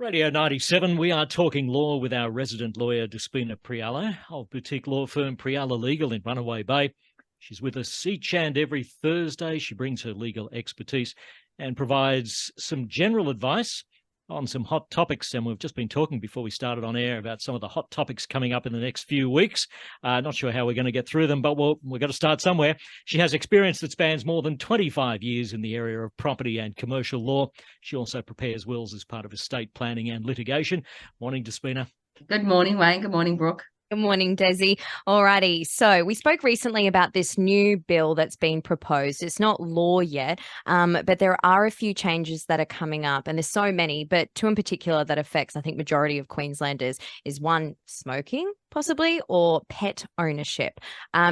Radio 97, we are talking law with our resident lawyer, Despina Priala, of boutique law firm Priala Legal in Runaway Bay. She's with us each and every Thursday. She brings her legal expertise and provides some general advice on some hot topics. And we've just been talking before we started on air about some of the hot topics coming up in the next few weeks. Not sure how we're going to get through them, but we're going to start somewhere. She has experience that spans more than 25 years in the area of property and commercial law. She also prepares wills as part of estate planning and litigation. Morning, Despina. Good morning, Wayne. Good morning, Brooke. Good morning, Desi. Alrighty, so we spoke recently about this new bill that's been proposed. It's not law yet, but there are a few changes that are coming up, and there's so many, but two in particular that affects, I think, majority of Queenslanders is one, smoking, possibly, or pet ownership.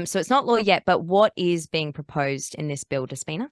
So it's not law yet, but what is being proposed in this bill, Despina?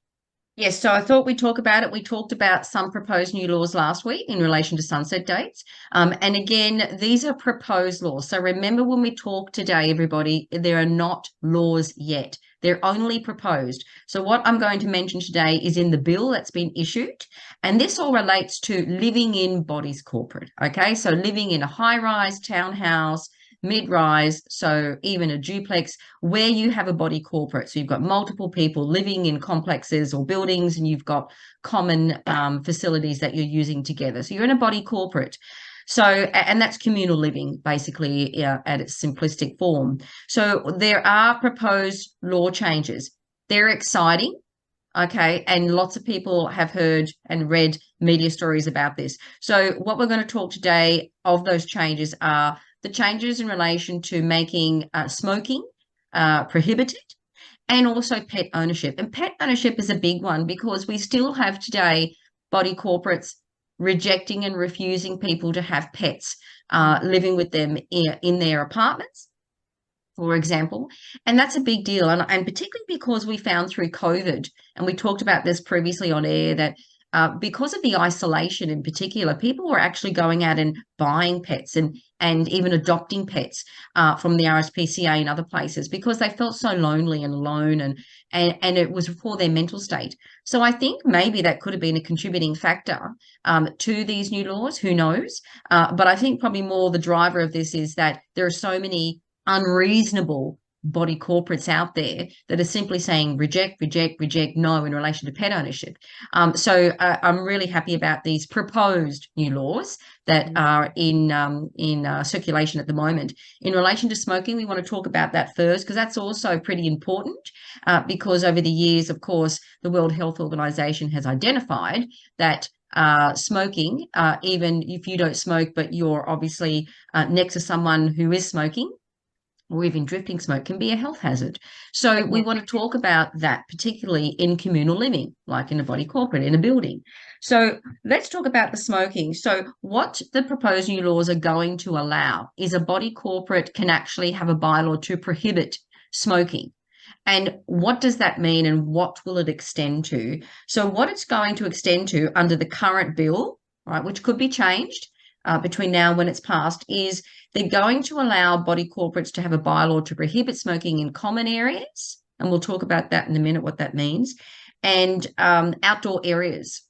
Yes, so I thought we'd talk about it. We talked about some proposed new laws last week in relation to sunset dates. And again, these are proposed laws. So remember when we talk today, everybody, there are not laws yet. They're only proposed. So what I'm going to mention today is in the bill that's been issued. And this all relates to living in bodies corporate. Okay, so living in a high-rise townhouse, mid-rise, so even a duplex where you have a body corporate. So you've got multiple people living in complexes or buildings, and you've got common facilities that you're using together. So you're in a body corporate. So, and that's communal living, basically, at its simplistic form. So there are proposed law changes. They're exciting. Okay, and lots of people have heard and read media stories about this. So what we're going to talk today of those changes are the changes in relation to making smoking prohibited, and also pet ownership. And pet ownership is a big one because we still have today body corporates rejecting and refusing people to have pets living with them in their apartments, for example. And that's a big deal. And particularly because we found through COVID, and we talked about this previously on air, that because of the isolation in particular, people were actually going out and buying pets and even adopting pets from the RSPCA and other places because they felt so lonely and alone, and it was for their mental state. So I think maybe that could have been a contributing factor to these new laws. Who knows? But I think probably more the driver of this is that there are so many unreasonable body corporates out there that are simply saying reject, reject, reject, no in relation to pet ownership. So I'm really happy about these proposed new laws that are in circulation at the moment. In relation to smoking, we want to talk about that first because that's also pretty important because over the years, of course, the World Health Organization has identified that smoking, even if you don't smoke, but you're obviously next to someone who is smoking, or even drifting smoke, can be a health hazard. So we want to talk about that, particularly in communal living, like in a body corporate, in a building. So let's talk about the smoking. So what the proposed new laws are going to allow is a body corporate can actually have a bylaw to prohibit smoking. And what does that mean, and what will it extend to? So what it's going to extend to under the current bill, right, which could be changed between now and when it's passed, is they're going to allow body corporates to have a bylaw to prohibit smoking in common areas, and we'll talk about that in a minute, what that means, and outdoor areas.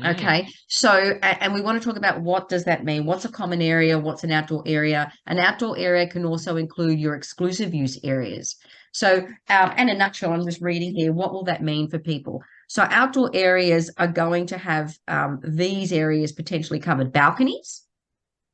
Okay, so, and we want to talk about what does that mean? What's a common area? What's an outdoor area? An outdoor area can also include your exclusive use areas. So, in a nutshell, I'm just reading here, what will that mean for people? So outdoor areas are going to have these areas potentially covered: balconies,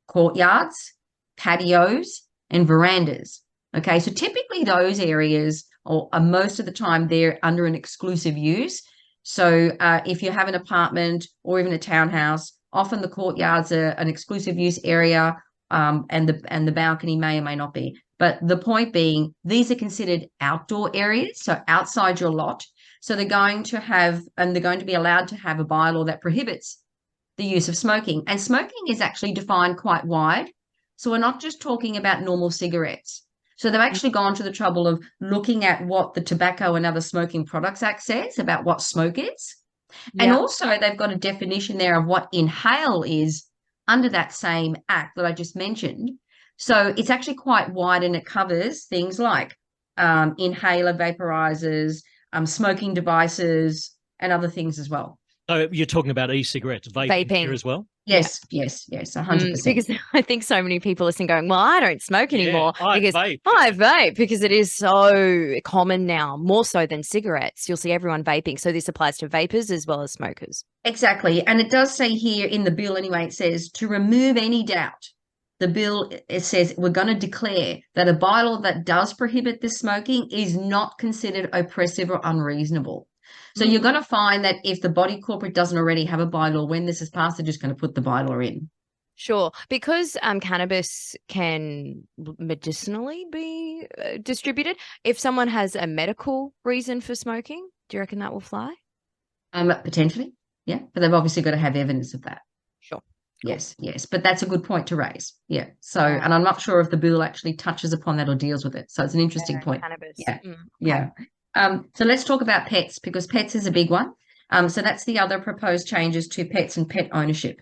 courtyards, patios, and verandas. Okay, so typically those areas, or most of the time, they're under an exclusive use. So if you have an apartment or even a townhouse, often the courtyards are an exclusive use area, and the balcony may or may not be. But the point being, these are considered outdoor areas, so outside your lot. So they're going to have, and they're going to be allowed to have, a bylaw that prohibits the use of smoking. And smoking is actually defined quite wide. So we're not just talking about normal cigarettes. So they've actually gone to the trouble of looking at what the Tobacco and Other Smoking Products Act says about what smoke is. Yeah. And also they've got a definition there of what inhale is under that same act that I just mentioned. So it's actually quite wide, and it covers things like inhaler, vaporizers, smoking devices, and other things as well. So you're talking about e-cigarettes, vaping here as well? Yes, yes, yes, 100%. Because I think so many people listen going, well, I don't smoke anymore because vape. I vape, because it is so common now, more so than cigarettes. You'll see everyone vaping. So this applies to vapors as well as smokers. Exactly. And it does say here in the bill anyway, it says to remove any doubt. The bill, it says we're going to declare that a bylaw that does prohibit this smoking is not considered oppressive or unreasonable. So you're going to find that if the body corporate doesn't already have a bylaw, when this is passed, they're just going to put the bylaw in. Sure. Because cannabis can medicinally be distributed. If someone has a medical reason for smoking, do you reckon that will fly? Potentially, yeah. But they've obviously got to have evidence of that. Sure. Yes, yes. But that's a good point to raise. Yeah. So, and I'm not sure if the bill actually touches upon that or deals with it. So it's an interesting point. Cannabis. Yeah. Okay. Yeah. So let's talk about pets, because pets is a big one. So that's the other proposed changes to pets and pet ownership.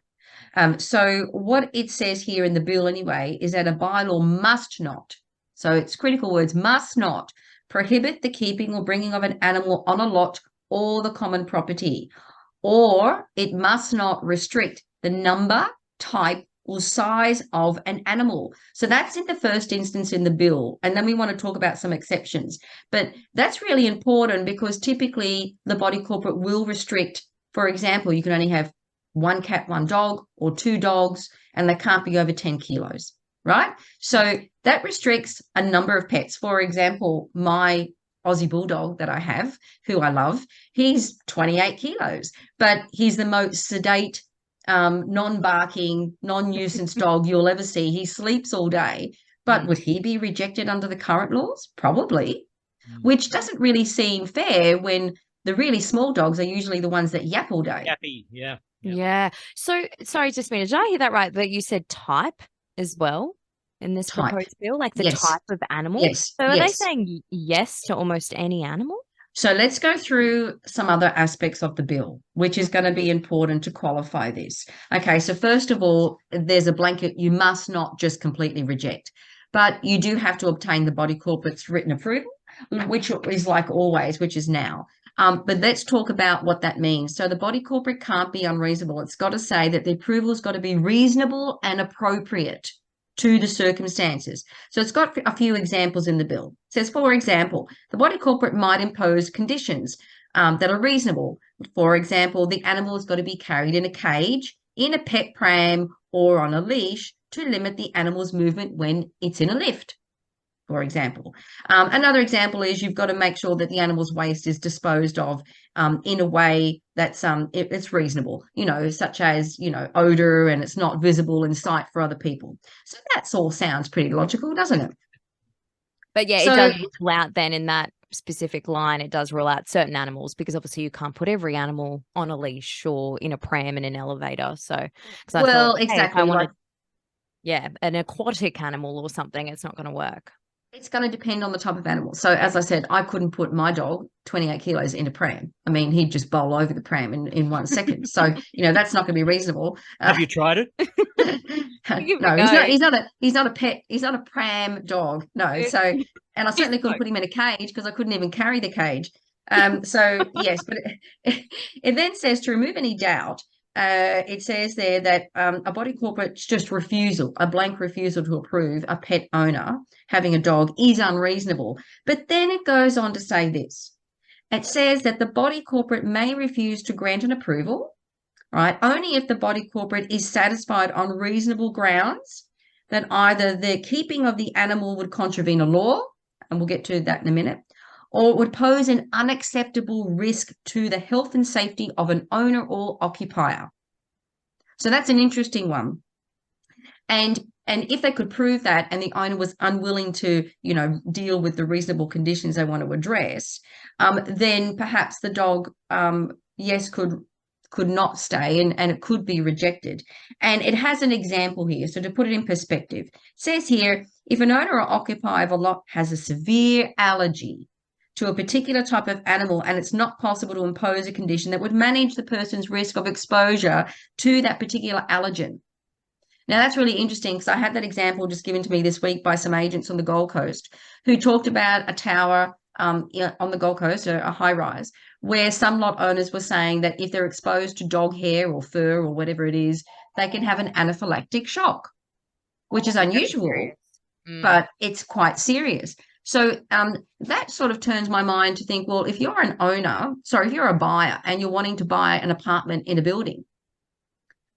So what it says here in the bill anyway is that a bylaw must not, so it's critical words, must not prohibit the keeping or bringing of an animal on a lot or the common property, or it must not restrict the number, type, or size of an animal. So that's in the first instance in the bill. And then we want to talk about some exceptions. But that's really important because typically the body corporate will restrict, for example, you can only have one cat, one dog, or two dogs, and they can't be over 10 kilos, right? So that restricts a number of pets. For example, my Aussie Bulldog that I have, who I love, he's 28 kilos, but he's the most sedate, non-barking, non-nuisance dog you'll ever see. He sleeps all day. But would he be rejected under the current laws? Probably, which doesn't really seem fair when the really small dogs are usually the ones that yap all day. Yappy, yeah. Yeah. So, sorry, Despina, did I hear that right? But you said type as well in this Type. proposed bill, like the Yes. type of animal? Yes. So are they yes. saying yes to almost any animal? So let's go through some other aspects of the bill, which is going to be important to qualify this. Okay, so first of all, there's a blanket you must not just completely reject, but you do have to obtain the body corporate's written approval, which is like always, which is now. But let's talk about what that means. So the body corporate can't be unreasonable. It's got to say that the approval's got to be reasonable and appropriate to the circumstances. So it's got a few examples in the bill. It says, for example, the body corporate might impose conditions that are reasonable. For example, the animal has got to be carried in a cage, in a pet pram, or on a leash to limit the animal's movement when it's in a lift, for example. Another example is you've got to make sure that the animal's waste is disposed of in a way that's it's reasonable, such as, odor, and it's not visible in sight for other people. So that's all sounds pretty logical, doesn't it? But yeah, it does rule out then in that specific line, it does rule out certain animals, because obviously you can't put every animal on a leash or in a pram in an elevator. So, exactly. An aquatic animal or something, it's not going to work. It's going to depend on the type of animal. So as I said, I couldn't put my dog, 28 kilos, in a pram. I mean, he'd just bowl over the pram in 1 second. So, that's not going to be reasonable. Have you tried it? No, he's not a pet. He's not a pram dog. No. So, and I certainly couldn't put him in a cage because I couldn't even carry the cage. So yes, but it then says to remove any doubt. It says there that a body corporate's just a blank refusal to approve a pet owner having a dog is unreasonable. But then it goes on to say this. It says that the body corporate may refuse to grant an approval, right, only if the body corporate is satisfied on reasonable grounds that either the keeping of the animal would contravene a law, and we'll get to that in a minute, or it would pose an unacceptable risk to the health and safety of an owner or occupier. So that's an interesting one. And if they could prove that and the owner was unwilling to, deal with the reasonable conditions they want to address, then perhaps the dog, could not stay and it could be rejected. And it has an example here. So to put it in perspective, it says here, if an owner or occupier of a lot has a severe allergy to a particular type of animal and it's not possible to impose a condition that would manage the person's risk of exposure to that particular allergen. Now, that's really interesting because I had that example just given to me this week by some agents on the Gold Coast who talked about a tower on the Gold Coast, a high rise, where some lot owners were saying that if they're exposed to dog hair or fur or whatever it is, they can have an anaphylactic shock, which is unusual, Mm. but it's quite serious. So that sort of turns my mind to think, well, if you're if you're a buyer and you're wanting to buy an apartment in a building,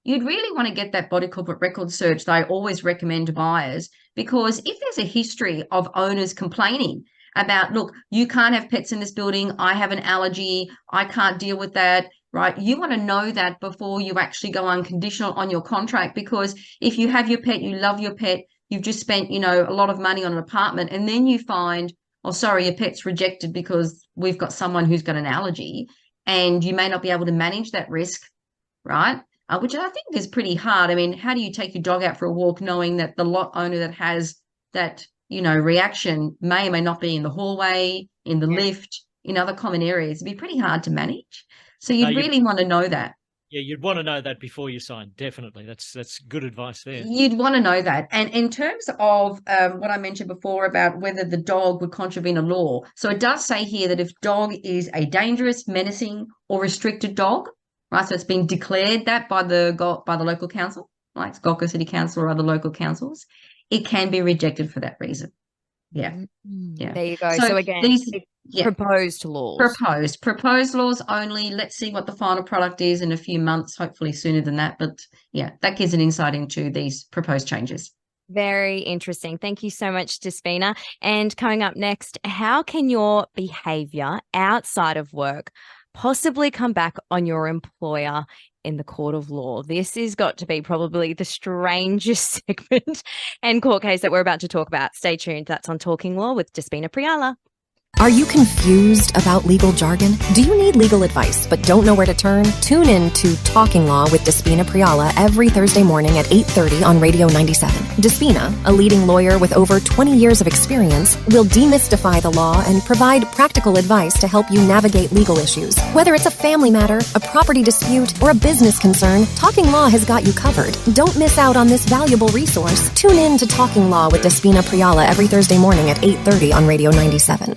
you'd really want to get that body corporate record search that I always recommend to buyers, because if there's a history of owners complaining about, look, you can't have pets in this building, I have an allergy, I can't deal with that, right? You want to know that before you actually go unconditional on your contract, because if you have your pet, you love your pet, you've just spent, a lot of money on an apartment, and then you find, oh, sorry, your pet's rejected because we've got someone who's got an allergy, and you may not be able to manage that risk, right? Which I think is pretty hard. I mean, how do you take your dog out for a walk knowing that the lot owner that has that, reaction may or may not be in the hallway, in the lift, in other common areas? It'd be pretty hard to manage. So you'd really want to know that. Yeah, you'd want to know that before you sign. Definitely. That's good advice there. You'd want to know that. And in terms of what I mentioned before about whether the dog would contravene a law, so it does say here that if dog is a dangerous, menacing, or restricted dog, right, so it's been declared that by the local council, like Gulf Coast City Council or other local councils, it can be rejected for that reason. Yeah. Yeah. There you go. So again, proposed laws. Proposed laws only. Let's see what the final product is in a few months, hopefully sooner than that. But yeah, that gives an insight into these proposed changes. Very interesting. Thank you so much, Despina. And coming up next, how can your behavior outside of work possibly come back on your employer in the court of law? This has got to be probably the strangest segment and court case that we're about to talk about. Stay tuned. That's on Talking Law with Despina Priala. Are you confused about legal jargon? Do you need legal advice but don't know where to turn? Tune in to Talking Law with Despina Priala every Thursday morning at 8:30 on Radio 97. Despina, a leading lawyer with over 20 years of experience, will demystify the law and provide practical advice to help you navigate legal issues. Whether it's a family matter, a property dispute, or a business concern, Talking Law has got you covered. Don't miss out on this valuable resource. Tune in to Talking Law with Despina Priala every Thursday morning at 8:30 on Radio 97.